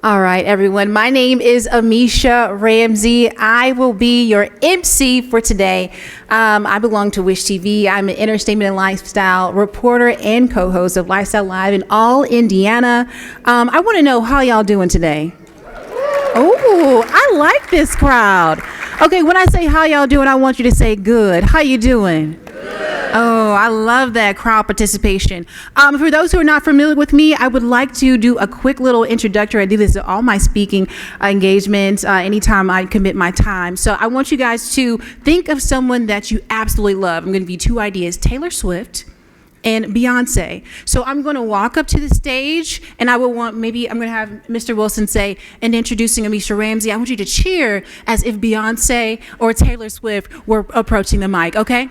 All right, everyone. My name is Amisha Ramsey. I will be your MC for today. I belong to Wish TV. I'm an entertainment and lifestyle reporter and co-host of Lifestyle Live in all Indiana. I want to know how y'all doing today. Oh, I like this crowd. Okay, when I say how y'all doing, I want you to say good. How you doing? Oh, I love that crowd participation. For those who are not familiar with me, I would like to do a quick little introductory. I do this to all my speaking engagements anytime I commit my time. So I want you guys to think of someone that you absolutely love. I'm going to give you two ideas, Taylor Swift and Beyonce. So I'm going to walk up to the stage and I'm going to have Mr. Wilson say, in introducing Amisha Ramsey, I want you to cheer as if Beyonce or Taylor Swift were approaching the mic, okay?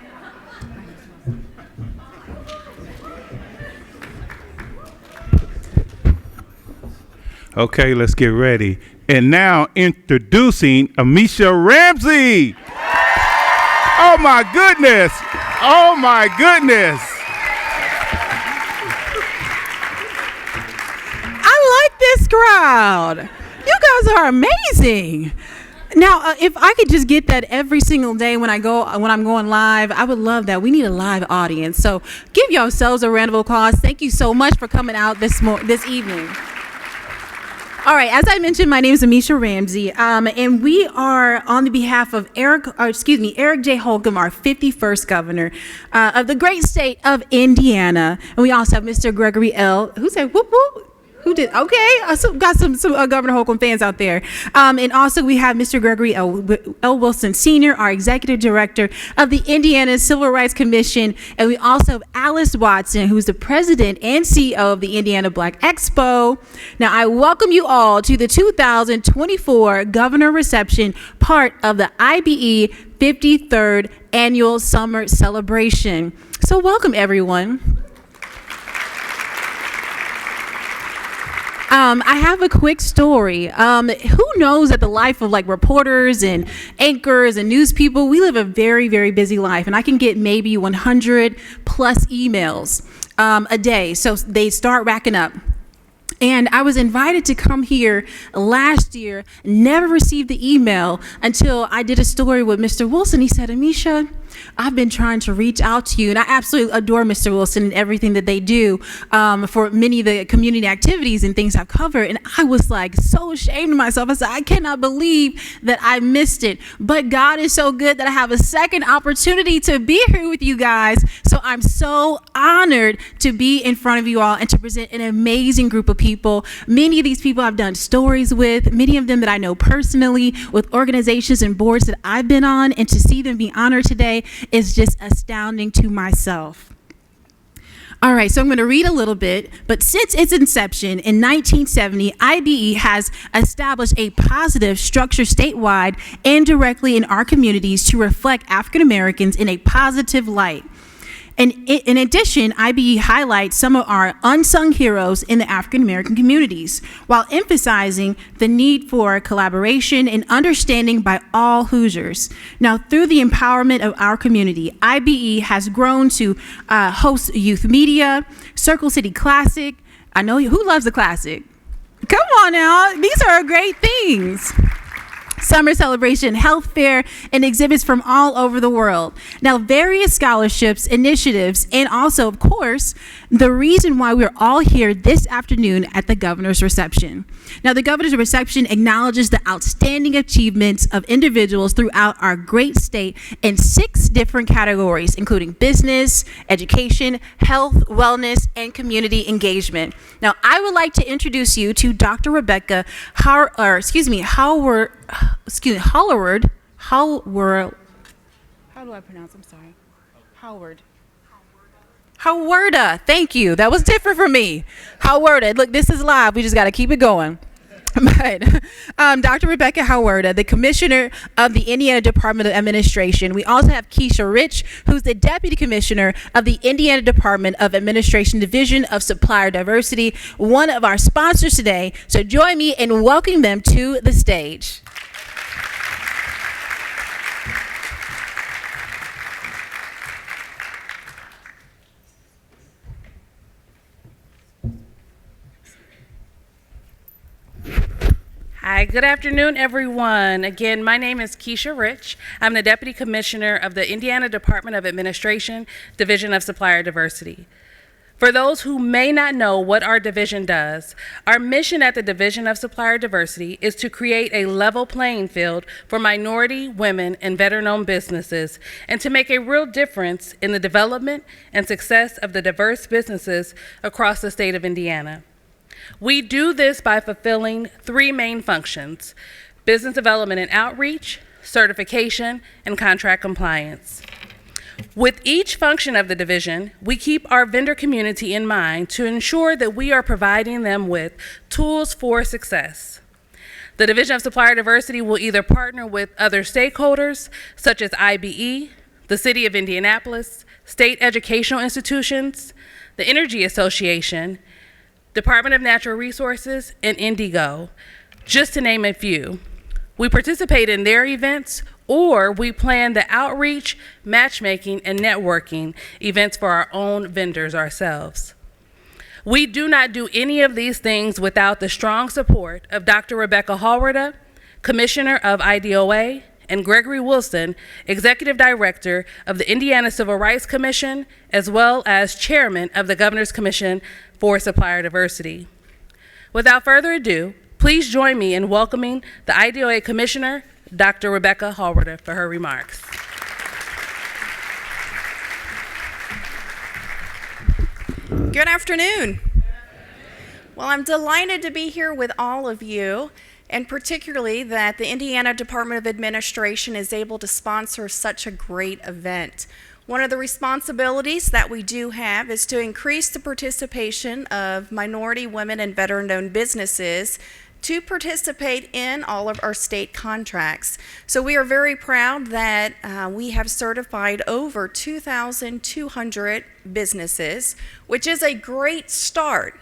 Okay, let's get ready. And now introducing Amisha Ramsey. Oh my goodness. Oh my goodness. I like this crowd. You guys are amazing. Now, if I could just get that every single day when I'm going live, I would love that. We need a live audience. So give yourselves a round of applause. Thank you so much for coming out this evening. All right, as I mentioned, my name is Amisha Ramsey, and we are on the behalf of Eric J. Holcomb, our 51st governor of the great state of Indiana. And we also have Mr. Gregory L. Who said whoop whoop? Who did? Okay, got some Governor Holcomb fans out there. And also we have Mr. Gregory L. Wilson Sr., our Executive Director of the Indiana Civil Rights Commission. And we also have Alice Watson, who's the President and CEO of the Indiana Black Expo. Now, I welcome you all to the 2024 Governor Reception, part of the IBE 53rd Annual Summer Celebration. So welcome, everyone. I have a quick story. Who knows that the life of like reporters and anchors and news people, we live a very, very busy life, and I can get maybe 100 plus emails a day. So they start racking up. And I was invited to come here last year, never received the email until I did a story with Mr. Wilson. He said, Amisha, I've been trying to reach out to you. And I absolutely adore Mr. Wilson and everything that they do for many of the community activities and things I've covered. And I was like so ashamed of myself. I said, I cannot believe that I missed it. But God is so good that I have a second opportunity to be here with you guys. So I'm so honored to be in front of you all and to present an amazing group of people. Many of these people I've done stories with, many of them that I know personally, with organizations and boards that I've been on, and to see them be honored today is just astounding to myself. All right, so I'm going to read a little bit, but since its inception in 1970, IBE has established a positive structure statewide and directly in our communities to reflect African Americans in a positive light. And in addition, IBE highlights some of our unsung heroes in the African-American communities, while emphasizing the need for collaboration and understanding by all Hoosiers. Now, through the empowerment of our community, IBE has grown to host youth media, Circle City Classic. I know who loves the classic? Come on now, these are great things. Summer celebration, health fair, and exhibits from all over the world. Now, various scholarships, initiatives, and also, of course, the reason why we're all here this afternoon at the governor's reception. Now, the governor's reception acknowledges the outstanding achievements of individuals throughout our great state in 6 different categories, including business, education, health, wellness, and community engagement. Now, I would like to introduce you to Dr. Rebecca Howard. How do I pronounce? I'm sorry. Howarda. Thank you. That was different for me. Howarda. Look, this is live. We just got to keep it going. But Dr. Rebecca Howarda, the Commissioner of the Indiana Department of Administration. We also have Keisha Rich, who's the Deputy Commissioner of the Indiana Department of Administration Division of Supplier Diversity, one of our sponsors today. So join me in welcoming them to the stage. Hi, good afternoon, everyone. Again, my name is Keisha Rich. I'm the Deputy Commissioner of the Indiana Department of Administration, Division of Supplier Diversity. For those who may not know what our division does, our mission at the Division of Supplier Diversity is to create a level playing field for minority, women, and veteran-owned businesses, and to make a real difference in the development and success of the diverse businesses across the state of Indiana. We do this by fulfilling three main functions: business development and outreach, certification, and contract compliance. With each function of the division, we keep our vendor community in mind to ensure that we are providing them with tools for success. The Division of Supplier Diversity will either partner with other stakeholders, such as IBE, the City of Indianapolis, state educational institutions, the Energy Association, Department of Natural Resources, and Indigo, just to name a few. We participate in their events, or we plan the outreach, matchmaking, and networking events for our own vendors ourselves. We do not do any of these things without the strong support of Dr. Rebecca Hallwarda, Commissioner of IDOA, and Gregory Wilson, Executive Director of the Indiana Civil Rights Commission, as well as Chairman of the Governor's Commission for Supplier Diversity. Without further ado, please join me in welcoming the IDOA Commissioner, Dr. Rebecca Hallwarda, for her remarks. Good afternoon. Well, I'm delighted to be here with all of you, and particularly that the Indiana Department of Administration is able to sponsor such a great event. One of the responsibilities that we do have is to increase the participation of minority, women, and veteran-owned businesses to participate in all of our state contracts. So we are very proud that we have certified over 2,200 businesses, which is a great start.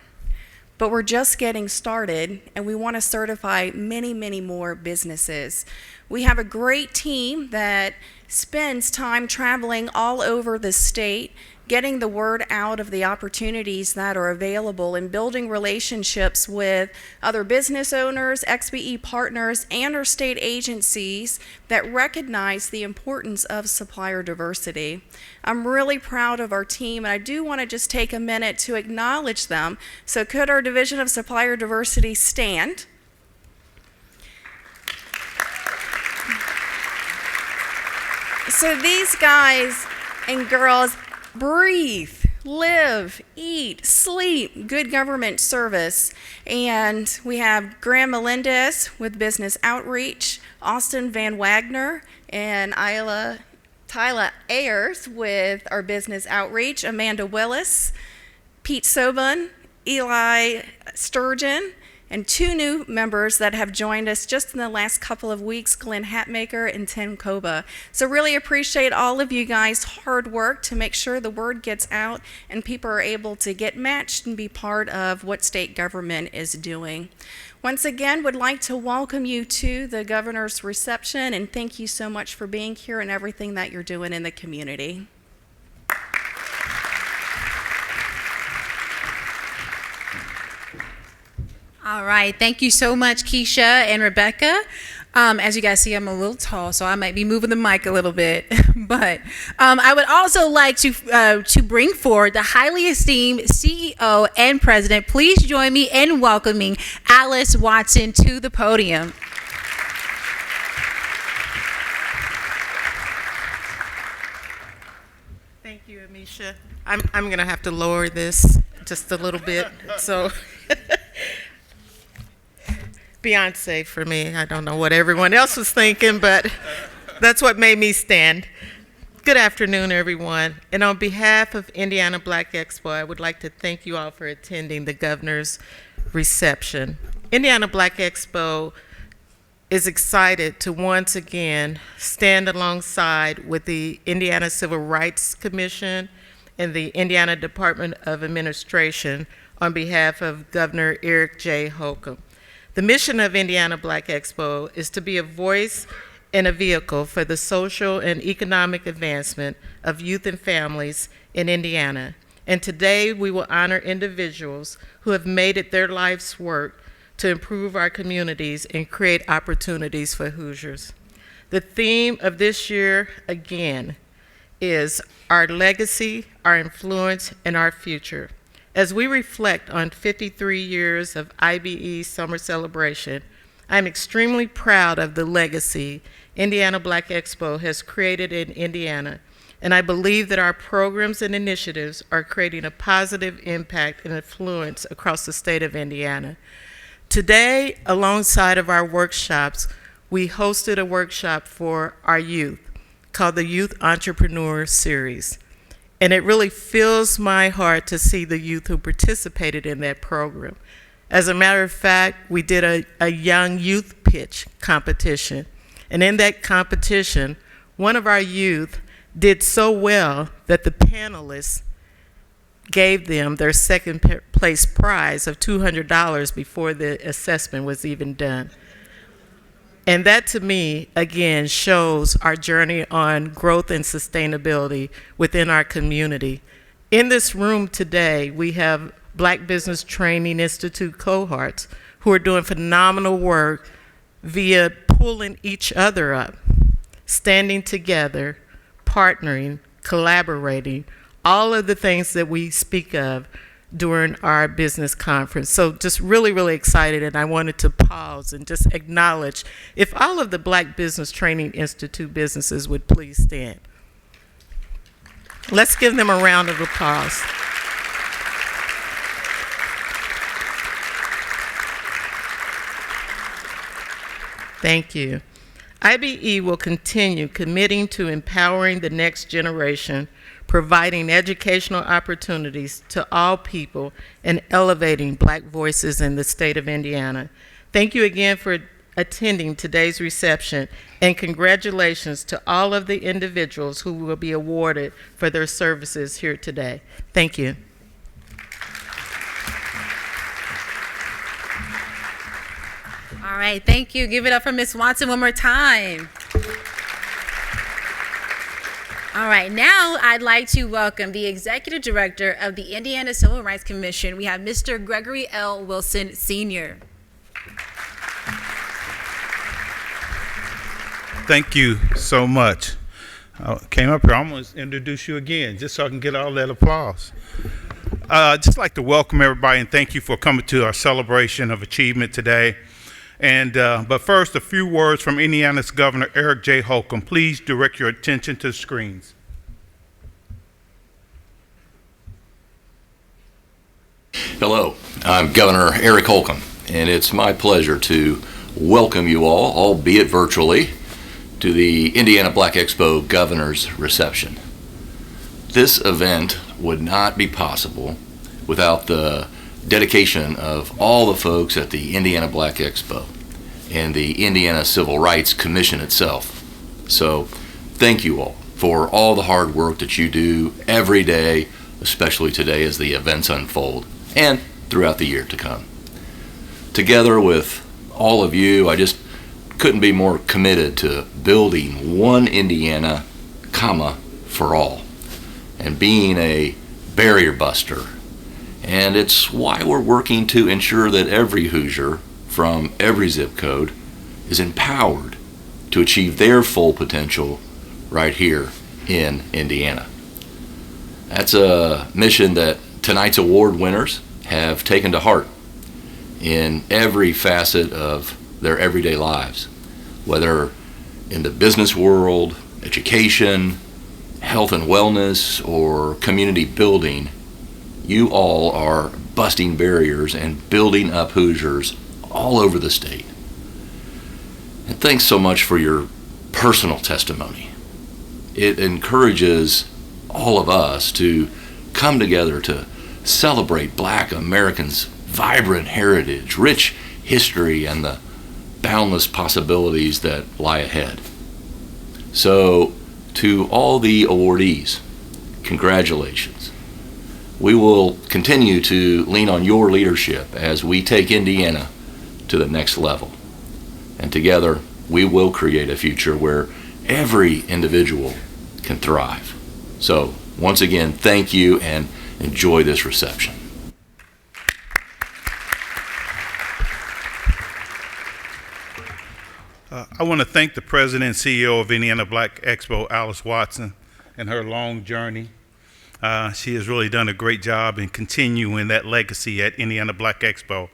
But we're just getting started, and we want to certify many, many more businesses. We have a great team that spends time traveling all over the state, getting the word out of the opportunities that are available and building relationships with other business owners, XBE partners, and our state agencies that recognize the importance of supplier diversity. I'm really proud of our team, and I do want to just take a minute to acknowledge them. So could our Division of Supplier Diversity stand? So these guys and girls breathe, live, eat, sleep, good government service. And we have Graham Melendez with Business Outreach, Austin Van Wagner, and Tyla Ayers with our Business Outreach, Amanda Willis, Pete Sobun, Eli Sturgeon, and two new members that have joined us just in the last couple of weeks, Glenn Hatmaker and Tim Koba. So really appreciate all of you guys' hard work to make sure the word gets out and people are able to get matched and be part of what state government is doing. Once again, would like to welcome you to the governor's reception, and thank you so much for being here and everything that you're doing in the community. All right, thank you so much, Keisha and Rebecca. As you guys see, I'm a little tall, so I might be moving the mic a little bit. But I would also like to bring forward the highly esteemed CEO and President. Please join me in welcoming Alice Watson to the podium. Thank you, Amisha. I'm going to have to lower this just a little bit. So, Beyonce for me. I don't know what everyone else was thinking, but that's what made me stand. Good afternoon, everyone. And on behalf of Indiana Black Expo, I would like to thank you all for attending the governor's reception. Indiana Black Expo is excited to once again stand alongside with the Indiana Civil Rights Commission and the Indiana Department of Administration on behalf of Governor Eric J. Holcomb. The mission of Indiana Black Expo is to be a voice and a vehicle for the social and economic advancement of youth and families in Indiana. And today we will honor individuals who have made it their life's work to improve our communities and create opportunities for Hoosiers. The theme of this year, again, is our legacy, our influence, and our future. As we reflect on 53 years of IBE Summer Celebration, I'm extremely proud of the legacy Indiana Black Expo has created in Indiana, and I believe that our programs and initiatives are creating a positive impact and influence across the state of Indiana. Today, alongside of our workshops, we hosted a workshop for our youth called the Youth Entrepreneur Series. And it really fills my heart to see the youth who participated in that program. As a matter of fact, we did a young youth pitch competition. And in that competition, one of our youth did so well that the panelists gave them their second place prize of $200 before the assessment was even done. And that, to me, again, shows our journey on growth and sustainability within our community. In this room today, we have Black Business Training Institute cohorts who are doing phenomenal work via pulling each other up, standing together, partnering, collaborating, all of the things that we speak of during our business conference. So just really, really excited, and I wanted to pause and just acknowledge if all of the Black Business Training Institute businesses would please stand. Let's give them a round of applause. Thank you. IBE will continue committing to empowering the next generation, providing educational opportunities to all people, and elevating Black voices in the state of Indiana. Thank you again for attending today's reception, and congratulations to all of the individuals who will be awarded for their services here today. Thank you. All right, thank you. Give it up for Ms. Watson one more time. All right, now I'd like to welcome the Executive Director of the Indiana Civil Rights Commission. We have Mr. Gregory L. Wilson, Sr. Thank you so much. I came up here, I'm going to introduce you again, just so I can get all that applause. Just like to welcome everybody and thank you for coming to our celebration of achievement today. And but first, a few words from Indiana's Governor Eric J. Holcomb. Please direct your attention to the screens. Hello, I'm Governor Eric Holcomb, and it's my pleasure to welcome you all, albeit virtually, to the Indiana Black Expo Governor's Reception. This event would not be possible without the dedication of all the folks at the Indiana Black Expo and the Indiana Civil Rights Commission itself. So thank you all for all the hard work that you do every day, especially today as the events unfold and throughout the year to come. Together with all of you, I just couldn't be more committed to building one Indiana, for all, and being a barrier buster. And it's why we're working to ensure that every Hoosier from every zip code is empowered to achieve their full potential right here in Indiana. That's a mission that tonight's award winners have taken to heart in every facet of their everyday lives, whether in the business world, education, health and wellness, or community building. You all are busting barriers and building up Hoosiers all over the state. And thanks so much for your personal testimony. It encourages all of us to come together to celebrate Black Americans' vibrant heritage, rich history, and the boundless possibilities that lie ahead. So, to all the awardees, congratulations. We will continue to lean on your leadership as we take Indiana to the next level. And together, we will create a future where every individual can thrive. So, once again, thank you and enjoy this reception. I want to thank the president and CEO of Indiana Black Expo, Alice Watson, and her long journey. She has really done a great job in continuing that legacy at Indiana Black Expo.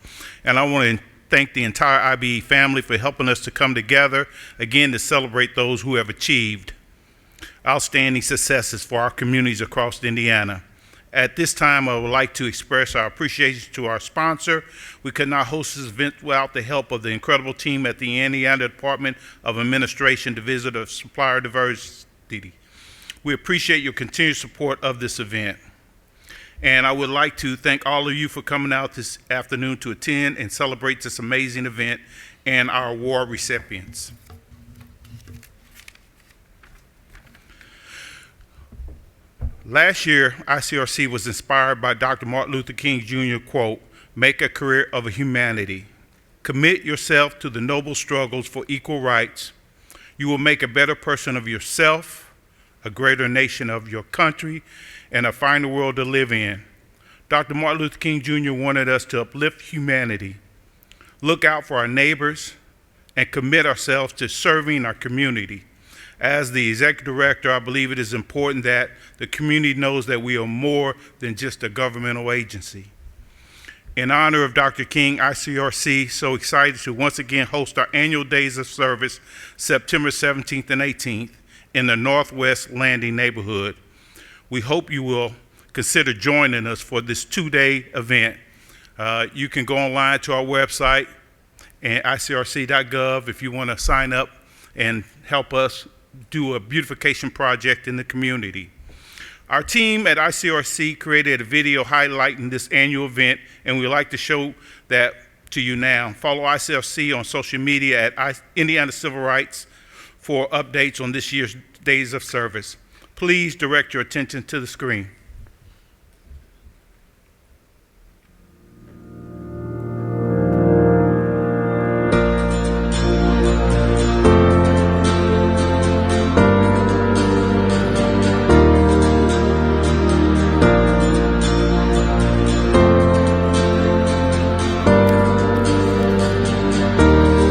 And I want to thank the entire IBE family for helping us to come together, again, to celebrate those who have achieved outstanding successes for our communities across Indiana. At this time, I would like to express our appreciation to our sponsor. We could not host this event without the help of the incredible team at the Indiana Department of Administration, Division of Supplier Diversity. We appreciate your continued support of this event. And I would like to thank all of you for coming out this afternoon to attend and celebrate this amazing event and our award recipients. Last year, ICRC was inspired by Dr. Martin Luther King Jr. quote, "Make a career of humanity. Commit yourself to the noble struggles for equal rights. You will make a better person of yourself, a greater nation of your country, and a finer world to live in." Dr. Martin Luther King Jr. wanted us to uplift humanity, look out for our neighbors, and commit ourselves to serving our community. As the executive director, I believe it is important that the community knows that we are more than just a governmental agency. In honor of Dr. King, ICRC so excited to once again host our annual Days of Service, September 17th and 18th, in the Northwest Landing neighborhood. We hope you will consider joining us for this two-day event. You can go online to our website and icrc.gov if you want to sign up and help us do a beautification project in the community. Our team at ICRC created a video highlighting this annual event, and we'd like to show that to you now. Follow ICRC on social media at Indiana Civil Rights for updates on this year's Days of Service. Please direct your attention to the screen.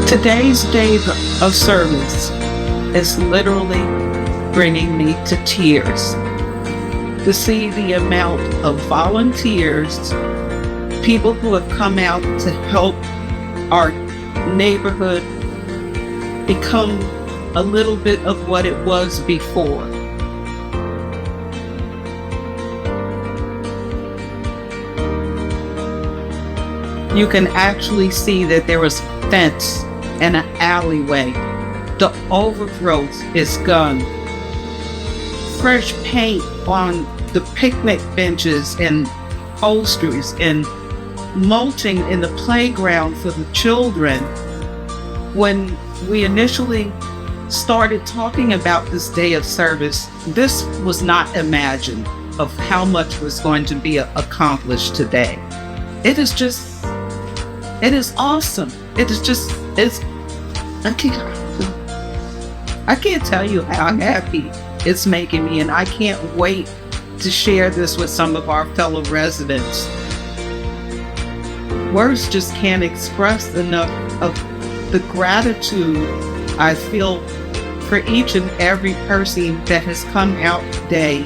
Today's day of service is literally bringing me to tears to see the amount of volunteers, people who have come out to help our neighborhood become a little bit of what it was before. You can actually see that there was a fence and an alleyway. The overgrowth is gone. Fresh paint on the picnic benches and upholsteries and mulching in the playground for the children. When we initially started talking about this day of service, this was not imagined of how much was going to be accomplished today. It is awesome. I can't tell you how happy it's making me, and I can't wait to share this with some of our fellow residents. Words just can't express enough of the gratitude I feel for each and every person that has come out today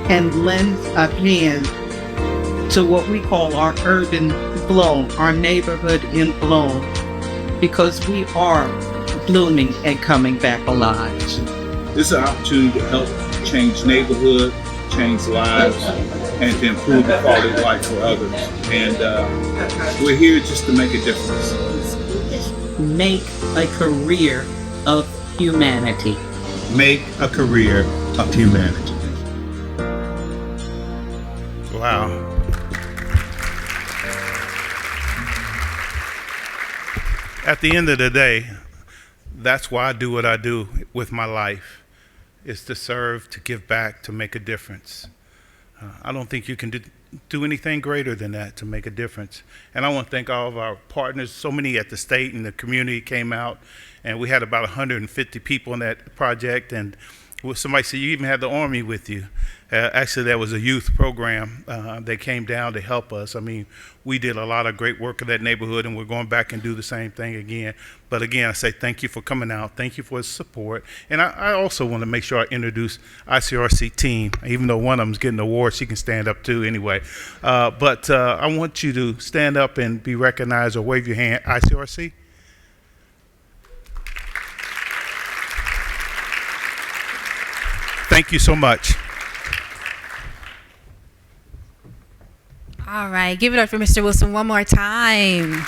and lends a hand to what we call our urban bloom, our neighborhood in bloom, because we are blooming and coming back alive. This is an opportunity to help change neighborhood, change lives, and to improve the quality of life for others. And we're here just to make a difference. Make a career of humanity. Make a career of humanity. Wow. At the end of the day, that's why I do what I do with my life, is to serve, to give back, to make a difference. I don't think you can do anything greater than that, to make a difference. And I want to thank all of our partners. So many at the state and the community came out, and we had about 150 people in that project, and Well, somebody said you even had the Army with you. Actually, that was a youth program. They came down to help us. I mean, we did a lot of great work in that neighborhood, and we're going back and do the same thing again. But again, I say thank you for coming out. Thank you for the support. And I also want to make sure I introduce ICRC team. Even though one of them's getting an award, she can stand up too anyway. But I want you to stand up and be recognized or wave your hand. ICRC. Thank you so much. All right, give it up for Mr. Wilson one more time.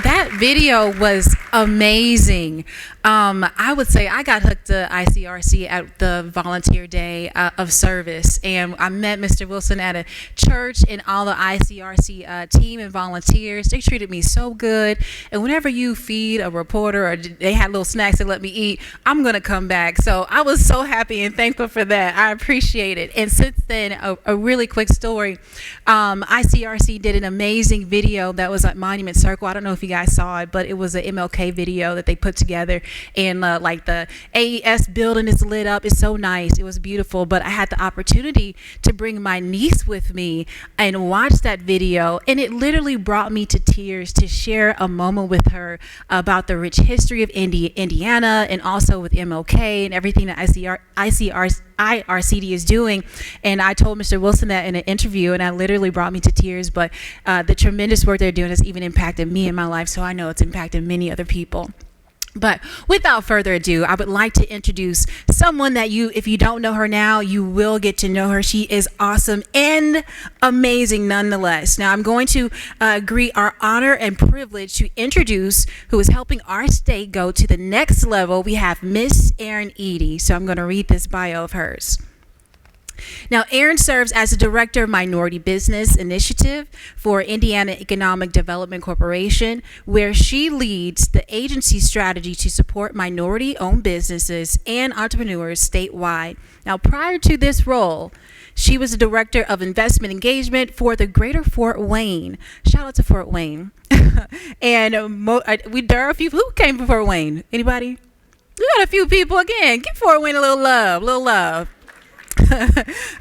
That video was amazing. I would say I got hooked to ICRC at the volunteer day of service, and I met Mr. Wilson at a church, and all the ICRC team and volunteers, they treated me so good. And whenever you feed a reporter or they had little snacks to let me eat, I'm gonna come back. So I was so happy and thankful for that. I appreciate it. And since then, a really quick story. ICRC did an amazing video that was at Monument Circle. I don't know if you guys saw it, but it was an MLK video that they put together, and like the AES building is lit up. It's so nice. It was beautiful. But I had the opportunity to bring my niece with me and watch that video, and it literally brought me to tears to share a moment with her about the rich history of Indiana, and also with MLK and everything that IRCD is doing. And I told Mr. Wilson that in an interview, and it literally brought me to tears. But the tremendous work they're doing has even impacted me in my life, so I know it's impacted many other people. But without further ado, I would like to introduce someone that if you don't know her now, you will get to know her. She is awesome and amazing nonetheless. Now I'm going to greet our honor and privilege to introduce who is helping our state go to the next level. We have Miss Erin Eady. So I'm going to read this bio of hers. Now, Erin serves as the Director of Minority Business Initiative for Indiana Economic Development Corporation, where she leads the agency's strategy to support minority-owned businesses and entrepreneurs statewide. Now, prior to this role, she was the Director of Investment Engagement for the Greater Fort Wayne. Shout out to Fort Wayne. And there are a few who came from Fort Wayne. Anybody? We got a few people again. Give Fort Wayne a little love.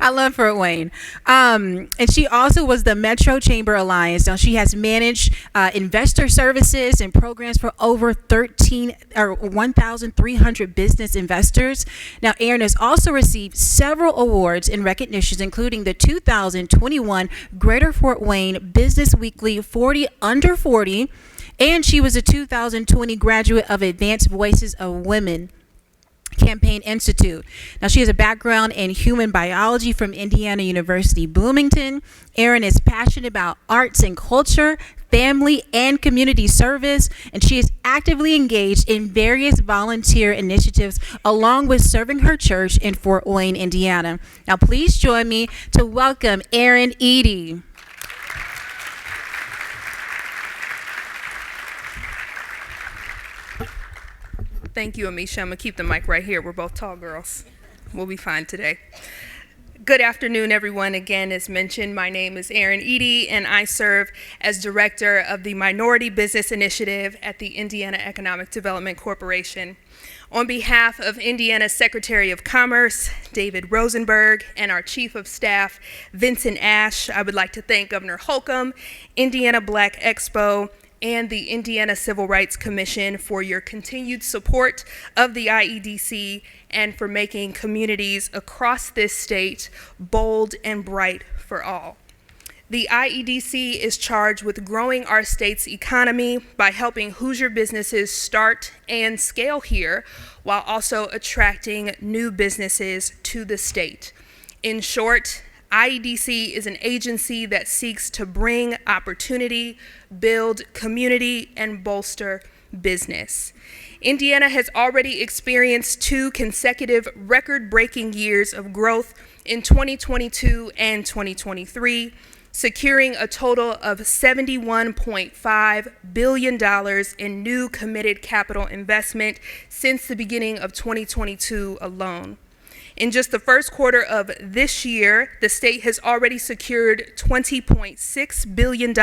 I love Fort Wayne. And she also was the Metro Chamber Alliance. Now she has managed investor services and programs for over 1,300 business investors. Now Erin has also received several awards and recognitions, including the 2021 Greater Fort Wayne Business Weekly 40 Under 40, and she was a 2020 graduate of Advanced Voices of Women Campaign Institute. Now she has a background in human biology from Indiana University Bloomington. Erin is passionate about arts and culture, family, and community service, and she is actively engaged in various volunteer initiatives along with serving her church in Fort Wayne, Indiana. Now please join me to welcome Erin Eady. Thank you, Amisha. I'm going to keep the mic right here. We're both tall girls. We'll be fine today. Good afternoon, everyone. Again, as mentioned, my name is Erin Eady, and I serve as Director of the Minority Business Initiative at the Indiana Economic Development Corporation. On behalf of Indiana's Secretary of Commerce, David Rosenberg, and our Chief of Staff, Vincent Ash, I would like to thank Governor Holcomb, Indiana Black Expo, and the Indiana Civil Rights Commission for your continued support of the IEDC and for making communities across this state bold and bright for all. The IEDC is charged with growing our state's economy by helping Hoosier businesses start and scale here, while also attracting new businesses to the state. In short, IEDC is an agency that seeks to bring opportunity, build community, and bolster business. Indiana has already experienced 2 consecutive record-breaking years of growth in 2022 and 2023, securing a total of $71.5 billion in new committed capital investment since the beginning of 2022 alone. In just the first quarter of this year, the state has already secured $20.6 billion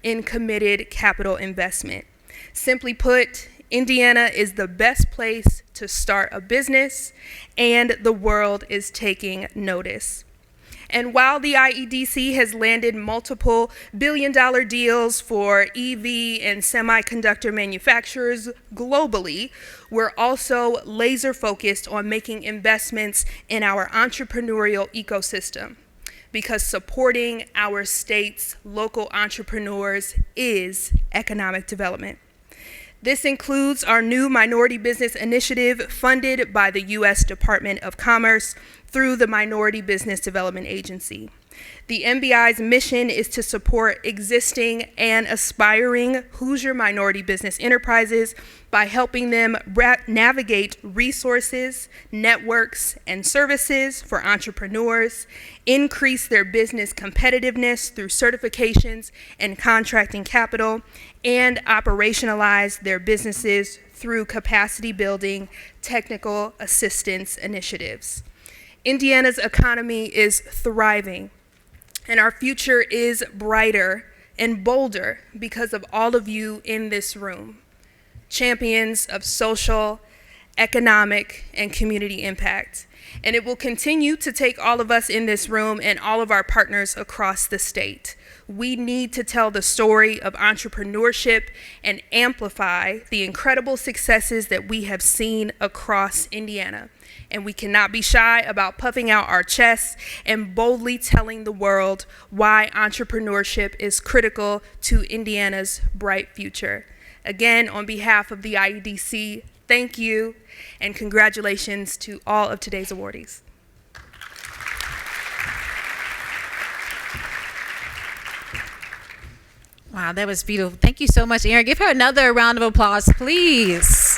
in committed capital investment. Simply put, Indiana is the best place to start a business, and the world is taking notice. And while the IEDC has landed multiple billion-dollar deals for EV and semiconductor manufacturers globally, we're also laser-focused on making investments in our entrepreneurial ecosystem, because supporting our state's local entrepreneurs is economic development. This includes our new Minority Business Initiative funded by the U.S. Department of Commerce through the Minority Business Development Agency. The MBI's mission is to support existing and aspiring Hoosier minority business enterprises by helping them navigate resources, networks, and services for entrepreneurs, increase their business competitiveness through certifications and contracting capital, and operationalize their businesses through capacity building, technical assistance initiatives. Indiana's economy is thriving, and our future is brighter and bolder because of all of you in this room, champions of social, economic, and community impact. And it will continue to take all of us in this room and all of our partners across the state. We need to tell the story of entrepreneurship and amplify the incredible successes that we have seen across Indiana. And we cannot be shy about puffing out our chests and boldly telling the world why entrepreneurship is critical to Indiana's bright future. Again, on behalf of the IEDC, thank you and congratulations to all of today's awardees. Wow, that was beautiful. Thank you so much, Erin. Give her another round of applause, please.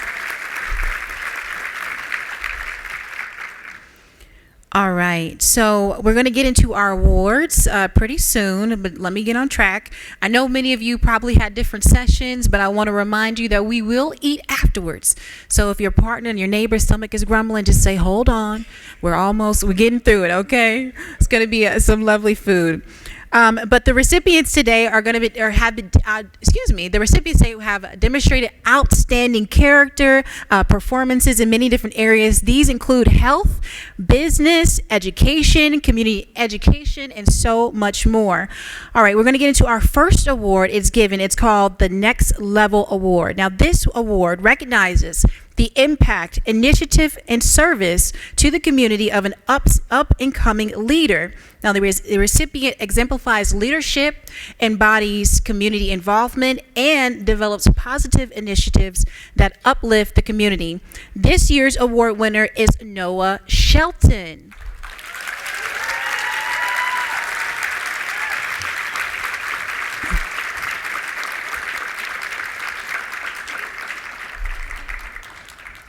All right, so we're going to get into our awards pretty soon, but let me get on track. I know many of you probably had different sessions, but I want to remind you that we will eat afterwards. So if your partner and your neighbor's stomach is grumbling, just say, hold on, we're getting through it, okay? It's going to be some lovely food. But the recipients today are going to be, or have been, the recipients today have demonstrated outstanding character, performances in many different areas. These include health, business, education, community education, and so much more. All right, we're going to get into our first award. It's called the Next Level Award. Now, this award recognizes the impact, initiative, and service to the community of an up-and-coming leader. Now, the recipient exemplifies leadership, embodies community involvement, and develops positive initiatives that uplift the community. This year's award winner is Noah Shelton.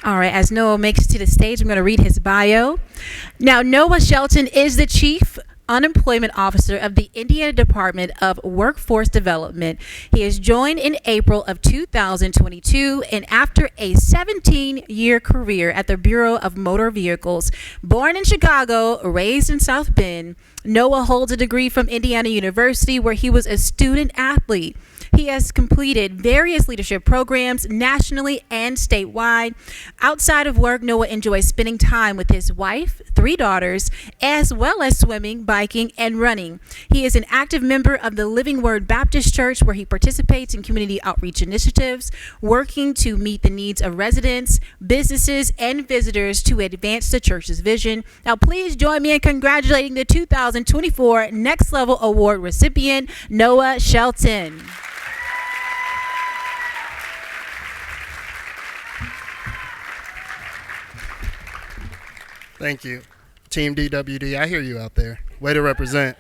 All right, as Noah makes it to the stage, I'm going to read his bio. Now, Noah Shelton is the Chief Unemployment Officer of the Indiana Department of Workforce Development. He has joined in April of 2022, and after a 17-year career at the Bureau of Motor Vehicles, born in Chicago, raised in South Bend, Noah holds a degree from Indiana University where he was a student athlete. He has completed various leadership programs nationally and statewide. Outside of work, Noah enjoys spending time with his wife, 3 daughters, as well as swimming, biking, and running. He is an active member of the Living Word Baptist Church, where he participates in community outreach initiatives, working to meet the needs of residents, businesses, and visitors to advance the church's vision. Now, please join me in congratulating the 2024 Next Level Award recipient, Noah Shelton. Thank you. Team DWD, I hear you out there. Way to represent.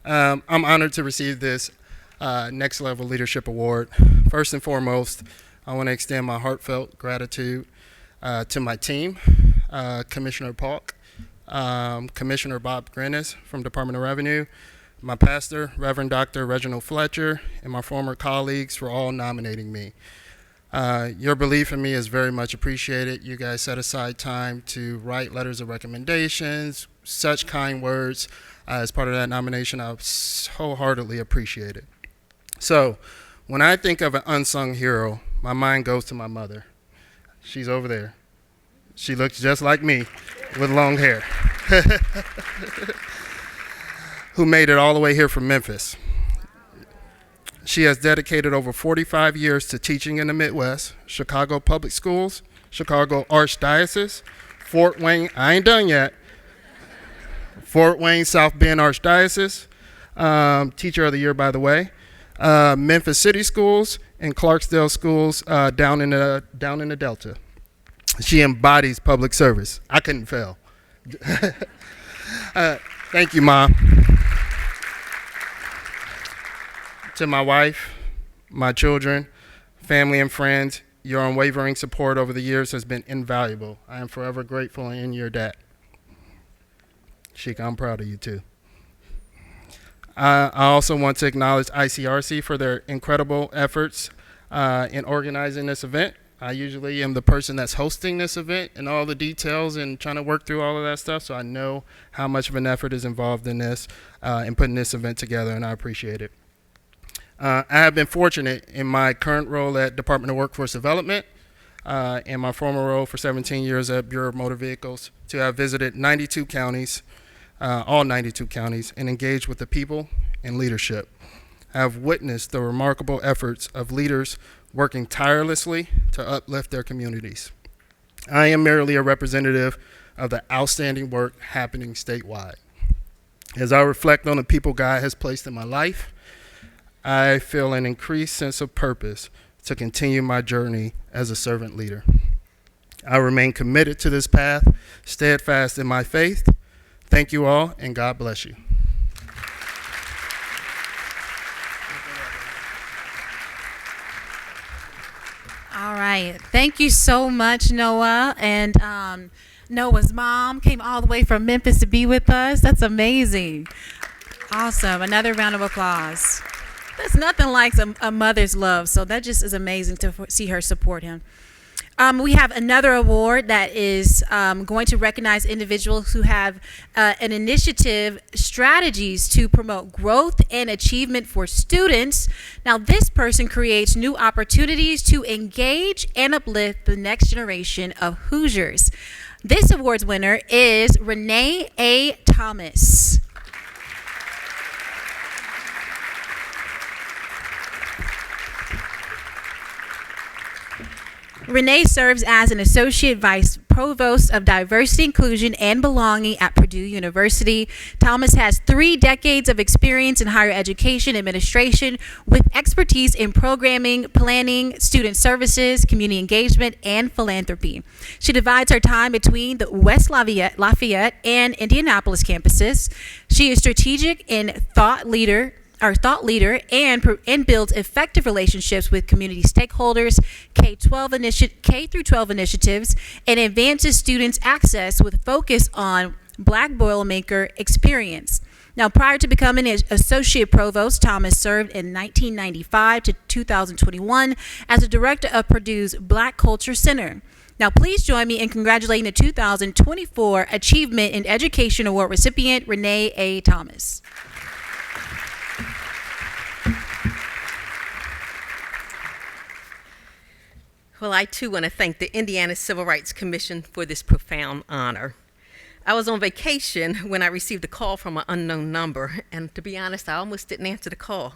I'm honored to receive this Next Level Leadership Award. First and foremost, I want to extend my heartfelt gratitude to my team, Commissioner Polk, Commissioner Bob Grennis from Department of Revenue, my pastor, Reverend Dr. Reginald Fletcher, and my former colleagues for all nominating me. Your belief in me is very much appreciated. You guys set aside time to write letters of recommendations, such kind words. As part of that nomination, I wholeheartedly appreciate it. So, when I think of an unsung hero, my mind goes to my mother. She's over there. She looks just like me with long hair. Who made it all the way here from Memphis. She has dedicated over 45 years to teaching in the Midwest, Chicago Public Schools, Chicago Archdiocese, Fort Wayne, I ain't done yet, Fort Wayne South Bend Archdiocese, Teacher of the Year, by the way, Memphis City Schools, and Clarksdale Schools down in the Delta. She embodies public service. I couldn't fail. Thank you, Mom. To my wife, my children, family, and friends, your unwavering support over the years has been invaluable. I am forever grateful and in your debt. Sheikah, I'm proud of you too. I also want to acknowledge ICRC for their incredible efforts in organizing this event. I usually am the person that's hosting this event and all the details and trying to work through all of that stuff, so I know how much of an effort is involved in this and putting this event together, and I appreciate it. I have been fortunate in my current role at Department of Workforce Development and my former role for 17 years at Bureau of Motor Vehicles to have visited 92 counties, all 92 counties, and engaged with the people and leadership. I have witnessed the remarkable efforts of leaders working tirelessly to uplift their communities. I am merely a representative of the outstanding work happening statewide. As I reflect on the people God has placed in my life, I feel an increased sense of purpose to continue my journey as a servant leader. I remain committed to this path, steadfast in my faith. Thank you all, and God bless you. All right. Thank you so much, Noah. And Noah's mom came all the way from Memphis to be with us. That's amazing. Awesome. Another round of applause. There's nothing like a mother's love, so that just is amazing to see her support him. We have another award that is going to recognize individuals who have an initiative, strategies to promote growth and achievement for students. Now, this person creates new opportunities to engage and uplift the next generation of Hoosiers. This award's winner is Renee A. Thomas. Renee serves as an Associate Vice Provost of Diversity, Inclusion, and Belonging at Purdue University. Thomas has 3 decades of experience in higher education administration with expertise in programming, planning, student services, community engagement, and philanthropy. She divides her time between the West Lafayette and Indianapolis campuses. She is strategic and thought leader and builds effective relationships with community stakeholders, K-12 initiatives, and advances students' access with focus on Black Boilermaker experience. Now, prior to becoming an associate provost, Thomas served in 1995 to 2021 as the director of Purdue's Black Culture Center. Now, please join me in congratulating the 2024 Achievement in Education Award recipient, Renee A. Thomas. Well, I too want to thank the Indiana Civil Rights Commission for this profound honor. I was on vacation when I received a call from an unknown number, and to be honest, I almost didn't answer the call.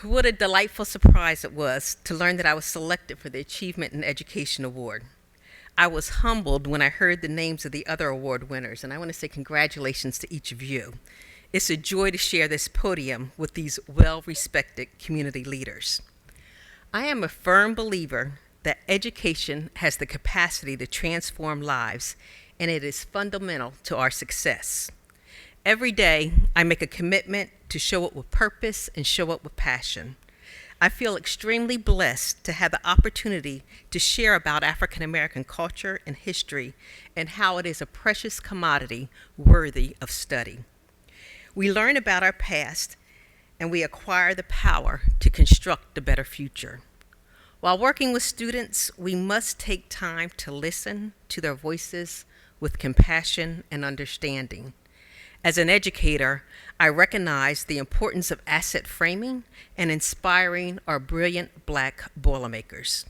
What a delightful surprise it was to learn that I was selected for the Achievement in Education Award. I was humbled when I heard the names of the other award winners, and I want to say congratulations to each of you. It's a joy to share this podium with these well-respected community leaders. I am a firm believer that education has the capacity to transform lives, and it is fundamental to our success. Every day, I make a commitment to show up with purpose and show up with passion. I feel extremely blessed to have the opportunity to share about African-American culture and history and how it is a precious commodity worthy of study. We learn about our past, and we acquire the power to construct a better future. While working with students, we must take time to listen to their voices with compassion and understanding. As an educator, I recognize the importance of asset framing and inspiring our brilliant Black Boilermakers.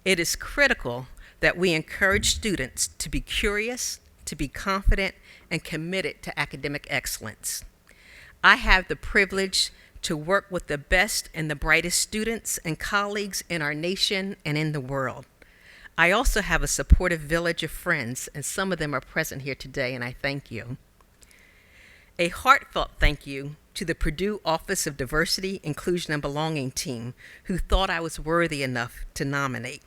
It is critical that we encourage students to be curious, to be confident, and committed to academic excellence. I have the privilege to work with the best and the brightest students and colleagues in our nation and in the world. I also have a supportive village of friends, and some of them are present here today, and I thank you. A heartfelt thank you to the Purdue Office of Diversity, Inclusion, and Belonging team, who thought I was worthy enough to nominate.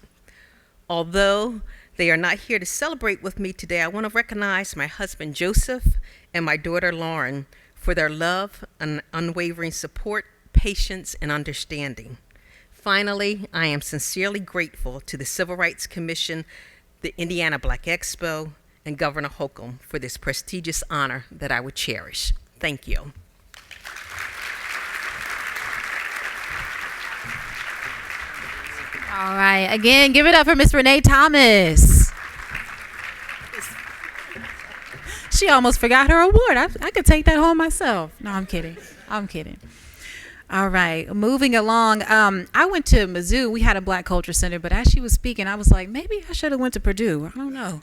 Although they are not here to celebrate with me today, I want to recognize my husband Joseph and my daughter Lauren for their love and unwavering support, patience, and understanding. Finally, I am sincerely grateful to the Civil Rights Commission, the Indiana Black Expo, and Governor Holcomb for this prestigious honor that I would cherish. Thank you. All right, again, give it up for Miss Renee Thomas. She almost forgot her award. I could take that home myself. No, I'm kidding. I'm kidding. All right, moving along. I went to Mizzou. We had a Black Culture Center, but as she was speaking, I was like, maybe I should have went to Purdue. I don't know.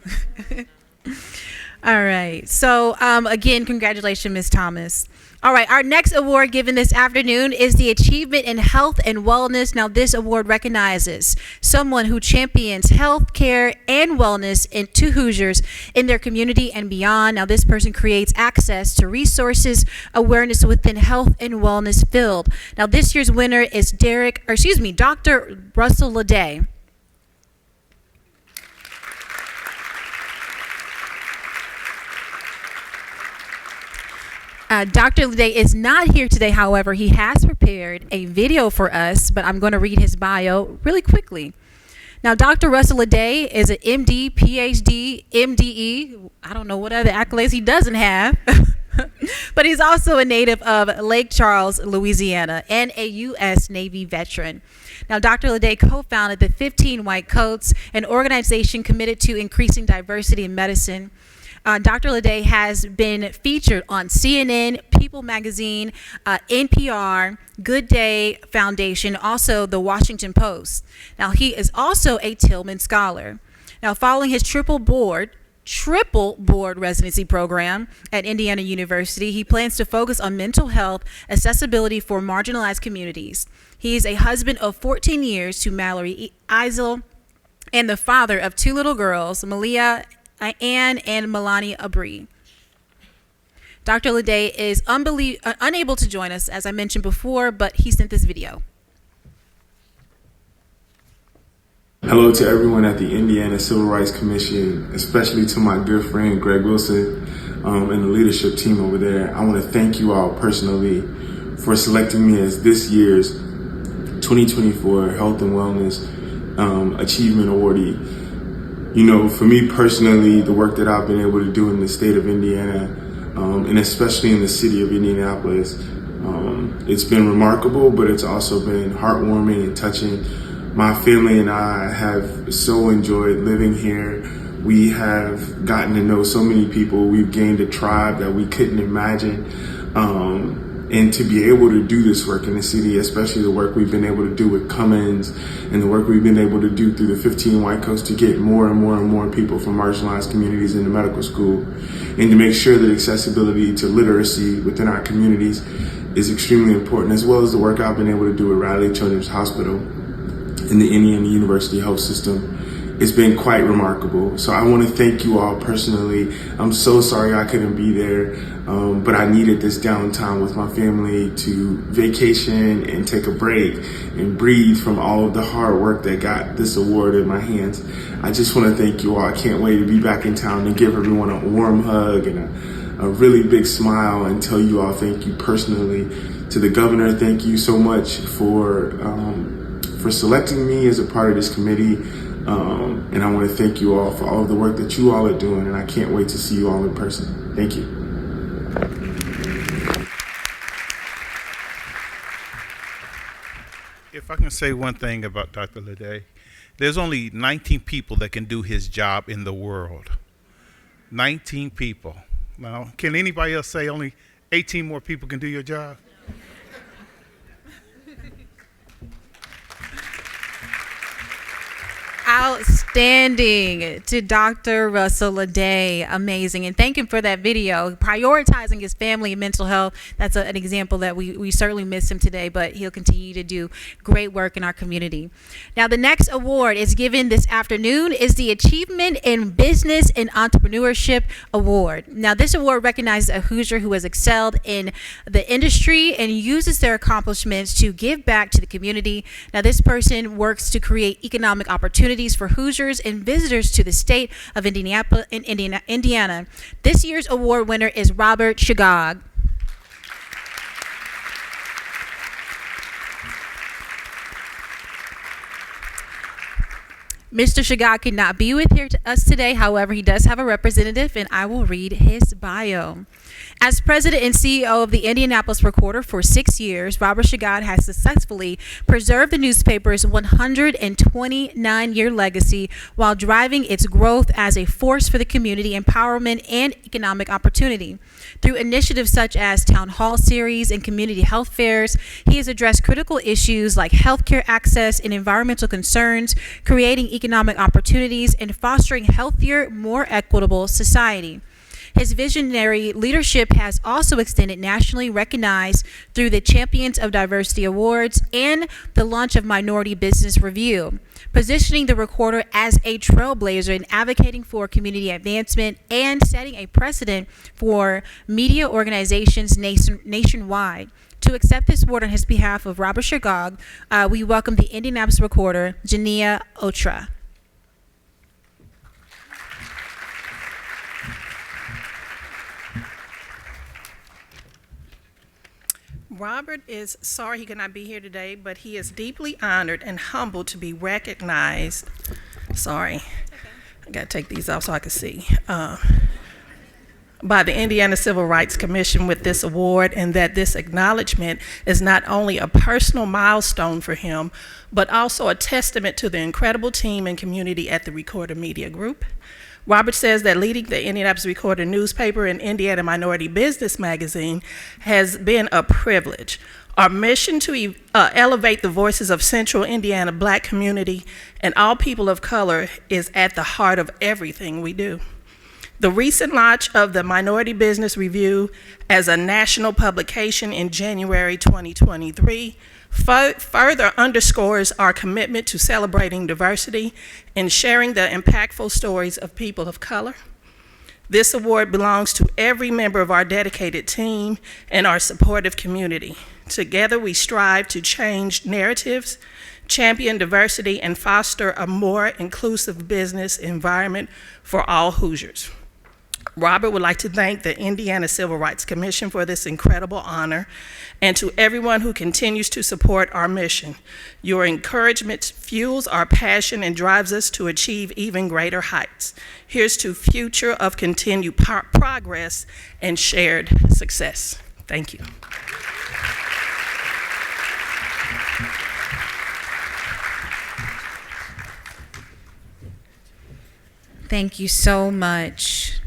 All right. So, again, congratulations, Ms. Thomas. All right. Our next award given this afternoon is the Achievement in Health and Wellness. Now, this award recognizes someone who champions health care and wellness to Hoosiers in their community and beyond. Now, this person creates access to resources, awareness within health and wellness field. Now, this year's winner is Dr. Russell Leday. Dr. Leday is not here today, however. He has prepared a video for us, but I'm going to read his bio really quickly. Now, Dr. Russell Leday is an MD, PhD, MDE. I don't know what other accolades he doesn't have, but he's also a native of Lake Charles, Louisiana, and a U.S. Navy veteran. Now, Dr. Leday co-founded the 15 White Coats, an organization committed to increasing diversity in medicine. Dr. Leday has been featured on CNN, People Magazine, NPR, Good Day Foundation, also the Washington Post. Now, he is also a Tillman Scholar. Now, following his triple board residency program at Indiana University, he plans to focus on mental health accessibility for marginalized communities. He is a husband of 14 years to Mallory Eisel and the father of 2 little girls, Malia Ann and Melania Abri. Dr. Leday is unable to join us, as I mentioned before, but he sent this video. Hello to everyone at the Indiana Civil Rights Commission, especially to my good friend Greg Wilson and the leadership team over there. I want to thank you all personally for selecting me as this year's 2024 Health and Wellness Achievement Awardee. You know, for me personally, the work that I've been able to do in the state of Indiana, and especially in the city of Indianapolis, it's been remarkable, but it's also been heartwarming and touching. My family and I have so enjoyed living here. We have gotten to know so many people. We've gained a tribe that we couldn't imagine. And to be able to do this work in the city, especially the work we've been able to do with Cummins and the work we've been able to do through the 15 White Coats to get more and more and more people from marginalized communities into medical school, and to make sure that accessibility to literacy within our communities is extremely important, as well as the work I've been able to do at Riley Children's Hospital in the Indiana University Health System. It's been quite remarkable. So I want to thank you all personally. I'm so sorry I couldn't be there, but I needed this downtime with my family to vacation and take a break and breathe from all of the hard work that got this award in my hands. I just want to thank you all. I can't wait to be back in town and give everyone a warm hug and a really big smile and tell you all thank you personally. To the governor, thank you so much for selecting me as a part of this committee. And I want to thank you all for all of the work that you all are doing, and I can't wait to see you all in person. Thank you. If I can say one thing about Dr. Leday, there's only 19 people that can do his job in the world. 19 people. Now, can anybody else say only 18 more people can do your job? Outstanding to Dr. Russell Leday. Amazing. And thank him for that video. Prioritizing his family and mental health. That's an example that we certainly miss him today, but he'll continue to do great work in our community. Now, the next award is given this afternoon is the Achievement in Business and Entrepreneurship Award. Now, this award recognizes a Hoosier who has excelled in the industry and uses their accomplishments to give back to the community. Now, this person works to create economic opportunities for Hoosiers and visitors to the state of Indiana. This year's award winner is Robert Shagog. Mr. Shagog could not be with us today. However, he does have a representative, and I will read his bio. As president and CEO of the Indianapolis Recorder for 6 years, Robert Shagog has successfully preserved the newspaper's 129-year legacy while driving its growth as a force for the community empowerment and economic opportunity. Through initiatives such as town hall series and community health fairs, he has addressed critical issues like healthcare access and environmental concerns, creating economic opportunities, and fostering healthier, more equitable society. His visionary leadership has also extended nationally recognized through the Champions of Diversity Awards and the launch of Minority Business Review, positioning the Recorder as a trailblazer in advocating for community advancement and setting a precedent for media organizations nationwide. To accept this award on his behalf of Robert Shagog, we welcome the Indianapolis Recorder, Jania Otra. Robert is sorry he could not be here today, but he is deeply honored and humbled to be recognized. Sorry, I gotta take these off so I can see. By the Indiana Civil Rights Commission with this award, and that this acknowledgement is not only a personal milestone for him, but also a testament to the incredible team and community at the Recorder Media Group. Robert says that leading the Indianapolis Recorder newspaper and Indiana Minority Business magazine has been a privilege. Our mission to elevate the voices of Central Indiana Black community and all people of color is at the heart of everything we do. The recent launch of the Minority Business Review as a national publication in January 2023 further underscores our commitment to celebrating diversity and sharing the impactful stories of people of color. This award belongs to every member of our dedicated team and our supportive community. Together, we strive to change narratives, champion diversity, and foster a more inclusive business environment for all Hoosiers. Robert would like to thank the Indiana Civil Rights Commission for this incredible honor, and to everyone who continues to support our mission. Your encouragement fuels our passion and drives us to achieve even greater heights. Here's to future of continued progress and shared success. Thank you. Thank you so much.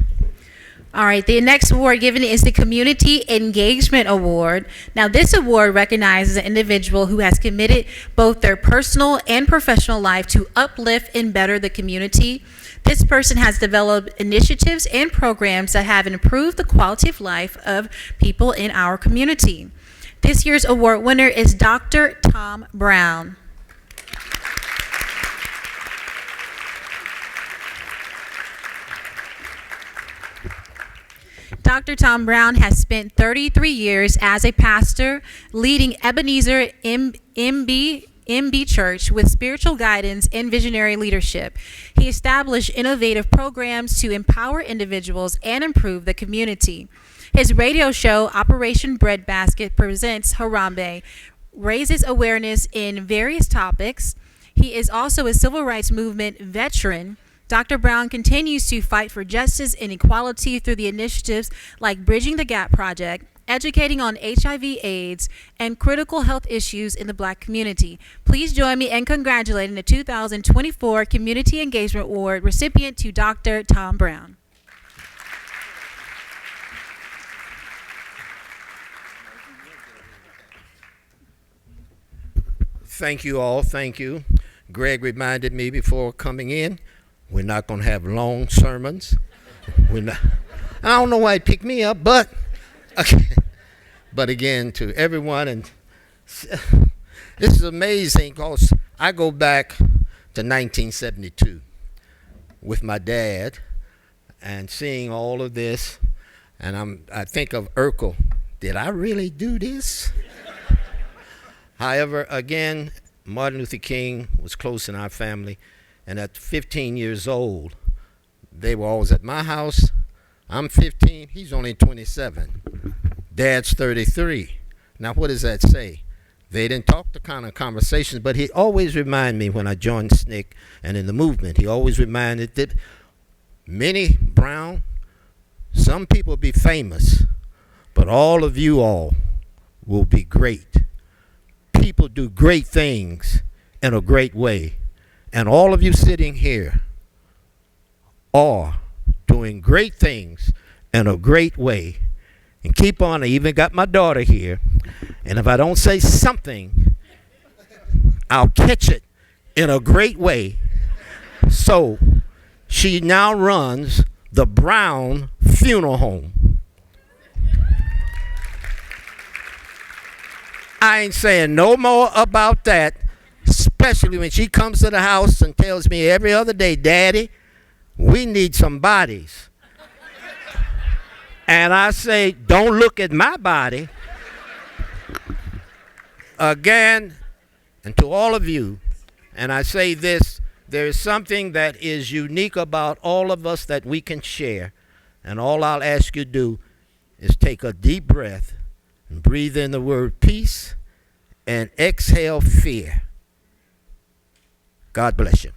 All right, the next award given is the Community Engagement Award. Now, this award recognizes an individual who has committed both their personal and professional life to uplift and better the community. This person has developed initiatives and programs that have improved the quality of life of people in our community. This year's award winner is Dr. Tom Brown. Dr. Tom Brown has spent 33 years as a pastor, leading Ebenezer MB Church with spiritual guidance and visionary leadership. He established innovative programs to empower individuals and improve the community. His radio show, Operation Breadbasket, presents Harambe, raises awareness in various topics. He is also a civil rights movement veteran. Dr. Brown continues to fight for justice and equality through the initiatives like Bridging the Gap Project, educating on HIV/AIDS, and critical health issues in the Black community. Please join me in congratulating the 2024 Community Engagement Award recipient to Dr. Tom Brown. Thank you all. Thank you. Greg reminded me before coming in, we're not going to have long sermons. We're not. I don't know why he picked me up, but okay. But again, to everyone, and this is amazing because I go back to 1972 with my dad and seeing all of this, and I think of Urkel. Did I really do this? However, again, Martin Luther King was close in our family, and at 15 years old, they were always at my house. I'm 15, he's only 27. Dad's 33. Now, what does that say? They didn't talk the kind of conversations, but he always reminded me when I joined SNCC and in the movement, he always reminded that Minnie Brown, some people will be famous, but all of you all will be great. People do great things in a great way. And all of you sitting here are doing great things in a great way. And keep on. I even got my daughter here. And if I don't say something, I'll catch it in a great way. So she now runs the Brown Funeral Home. I ain't saying no more about that, especially when she comes to the house and tells me every other day, Daddy, we need some bodies. And I say, don't look at my body. Again, and to all of you, and I say this, there is something that is unique about all of us that we can share. And all I'll ask you to do is take a deep breath and breathe in the word peace and exhale fear. God bless you.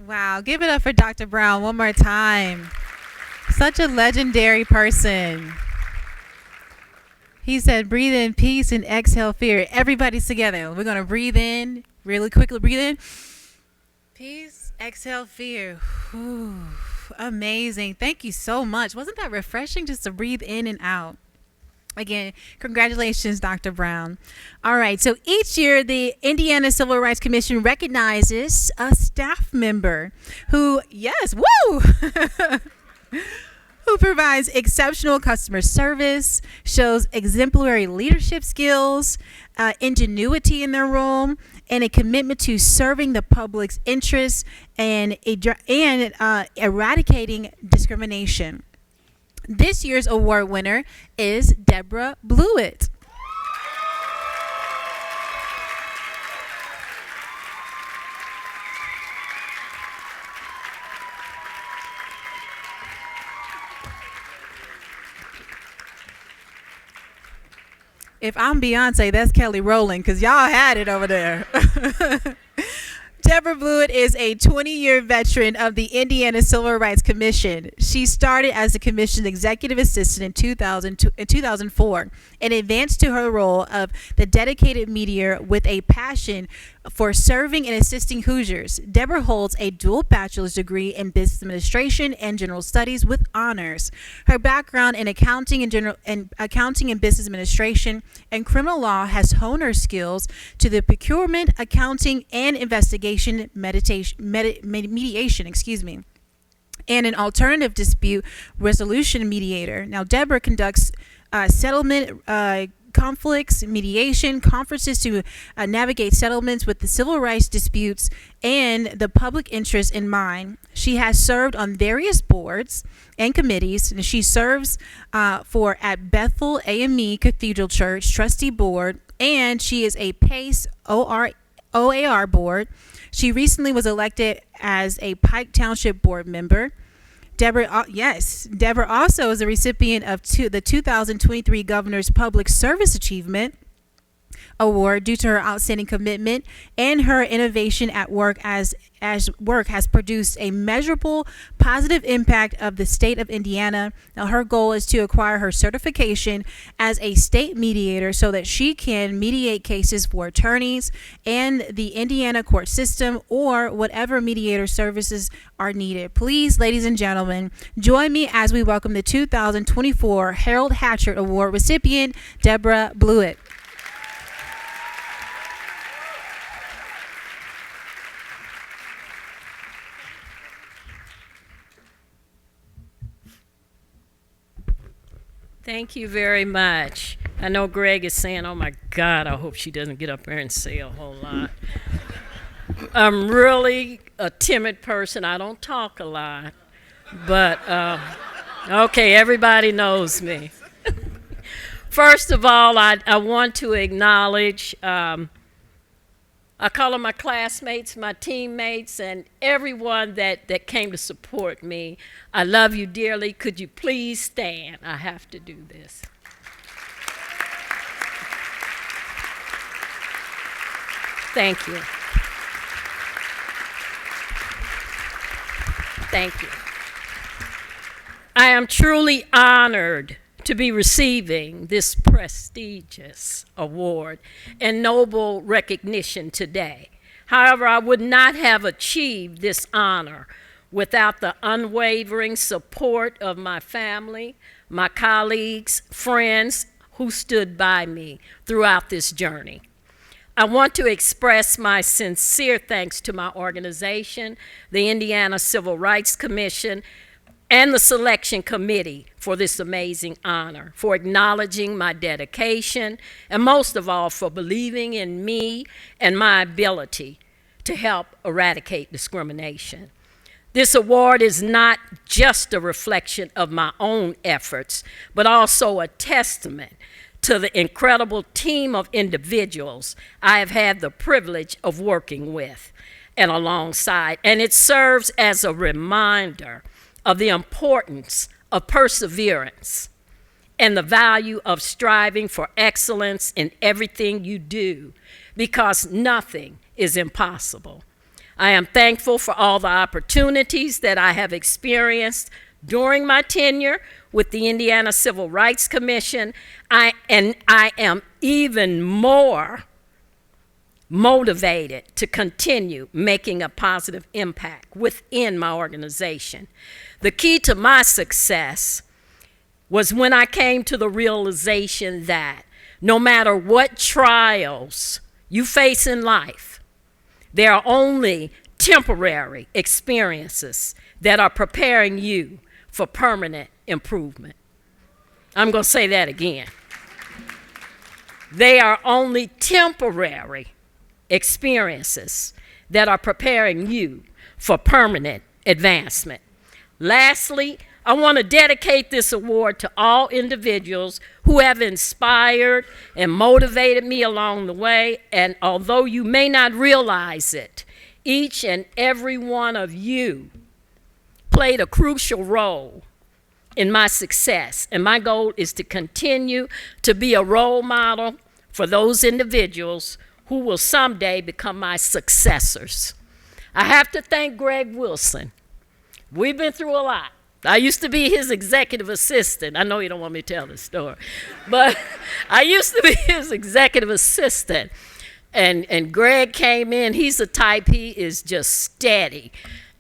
Wow, give it up for Dr. Brown one more time. Such a legendary person. He said, breathe in peace and exhale fear. Everybody's together. We're going to breathe in really quickly. Breathe in. Peace, exhale fear. Whew. Amazing. Thank you so much. Wasn't that refreshing just to breathe in and out? Again, congratulations, Dr. Brown. All right, so each year the Indiana Civil Rights Commission recognizes a staff member who, yes, woo, who provides exceptional customer service, shows exemplary leadership skills, ingenuity in their role, and a commitment to serving the public's interests and eradicating discrimination. This year's award winner is Deborah Blewett. If I'm Beyonce, that's Kelly Rowland, because y'all had it over there. Deborah Blewett is a 20-year veteran of the Indiana Civil Rights Commission. She started as the commission's executive assistant in 2004 and advanced to her role of the dedicated mediator with a passion for serving and assisting Hoosiers. Deborah holds a dual bachelor's degree in business administration and general studies with honors. Her background in accounting and business administration and criminal law has honed her skills to the procurement, accounting, and investigation mediation, and an alternative dispute resolution mediator. Now, Deborah conducts settlement conflicts, mediation, conferences to navigate settlements with the civil rights disputes and the public interest in mind. She has served on various boards and committees, and she serves at Bethel AME Cathedral Church Trustee Board, and she is a PACE OAR board. She recently was elected as a Pike Township board member. Deborah also is a recipient of the 2023 Governor's Public Service Achievement Award due to her outstanding commitment and her innovation at work as work has produced a measurable positive impact of the state of Indiana. Now, her goal is to acquire her certification as a state mediator so that she can mediate cases for attorneys and the Indiana court system or whatever mediator services are needed. Please, ladies and gentlemen, join me as we welcome the 2024 Harold Hatchard Award recipient, Deborah Blewett. Thank you very much. I know Greg is saying, oh my God, I hope she doesn't get up there and say a whole lot. I'm really a timid person. I don't talk a lot. But, okay, everybody knows me. First of all, I want to acknowledge, I call them my classmates, my teammates, and everyone that came to support me. I love you dearly. Could you please stand? I have to do this. Thank you. Thank you. I am truly honored to be receiving this prestigious award and noble recognition today. However, I would not have achieved this honor without the unwavering support of my family, my colleagues, friends who stood by me throughout this journey. I want to express my sincere thanks to my organization, the Indiana Civil Rights Commission, and the selection committee for this amazing honor, for acknowledging my dedication, and most of all, for believing in me and my ability to help eradicate discrimination. This award is not just a reflection of my own efforts, but also a testament to the incredible team of individuals I have had the privilege of working with and alongside, and it serves as a reminder of the importance of perseverance and the value of striving for excellence in everything you do, because nothing is impossible. I am thankful for all the opportunities that I have experienced during my tenure with the Indiana Civil Rights Commission, and I am even more motivated to continue making a positive impact within my organization. The key to my success was when I came to the realization that no matter what trials you face in life, there are only temporary experiences that are preparing you for permanent improvement. I'm going to say that again. They are only temporary experiences that are preparing you for permanent advancement. Lastly, I want to dedicate this award to all individuals who have inspired and motivated me along the way, and although you may not realize it, each and every one of you played a crucial role in my success, and my goal is to continue to be a role model for those individuals who will someday become my successors. I have to thank Greg Wilson. We've been through a lot. I used to be his executive assistant. I know you don't want me to tell this story, but I used to be his executive assistant. And Greg came in. He's the type, he is just steady.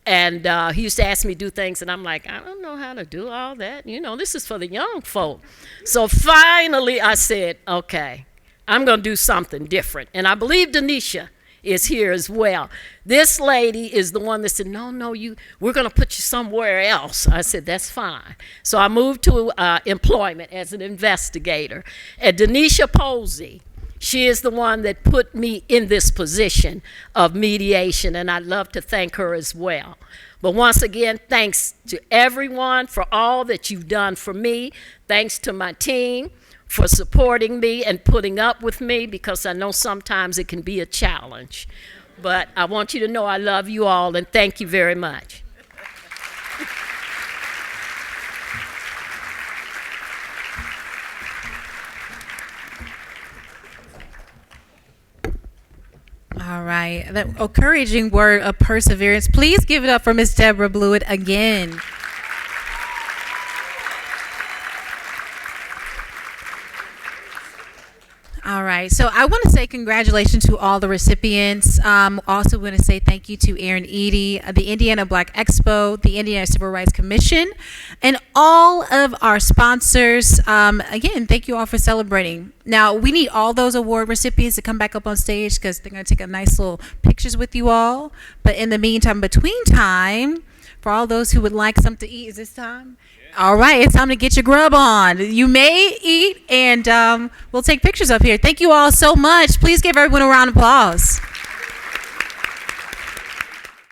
And he used to ask me to do things, and I'm like, I don't know how to do all that. You know, this is for the young folk. So finally I said, okay, I'm going to do something different. And I believe Denisha is here as well. This lady is the one that said, no, we're going to put you somewhere else. I said, that's fine. So I moved to employment as an investigator. And Denisha Posey, she is the one that put me in this position of mediation, and I'd love to thank her as well. But once again, thanks to everyone for all that you've done for me. Thanks to my team for supporting me and putting up with me, because I know sometimes it can be a challenge. But I want you to know I love you all, and thank you very much. All right. That encouraging word of perseverance. Please give it up for Miss Deborah Blewett again. All right. So I want to say congratulations to all the recipients. Also want to say thank you to Aaron Eady, the Indiana Black Expo, the Indiana Civil Rights Commission, and all of our sponsors. Again, thank you all for celebrating. Now, we need all those award recipients to come back up on stage because they're going to take a nice little pictures with you all. But in the meantime, between time, for all those who would like something to eat, is this time? All right, it's time to get your grub on. You may eat, and we'll take pictures up here. Thank you all so much. Please give everyone a round of applause.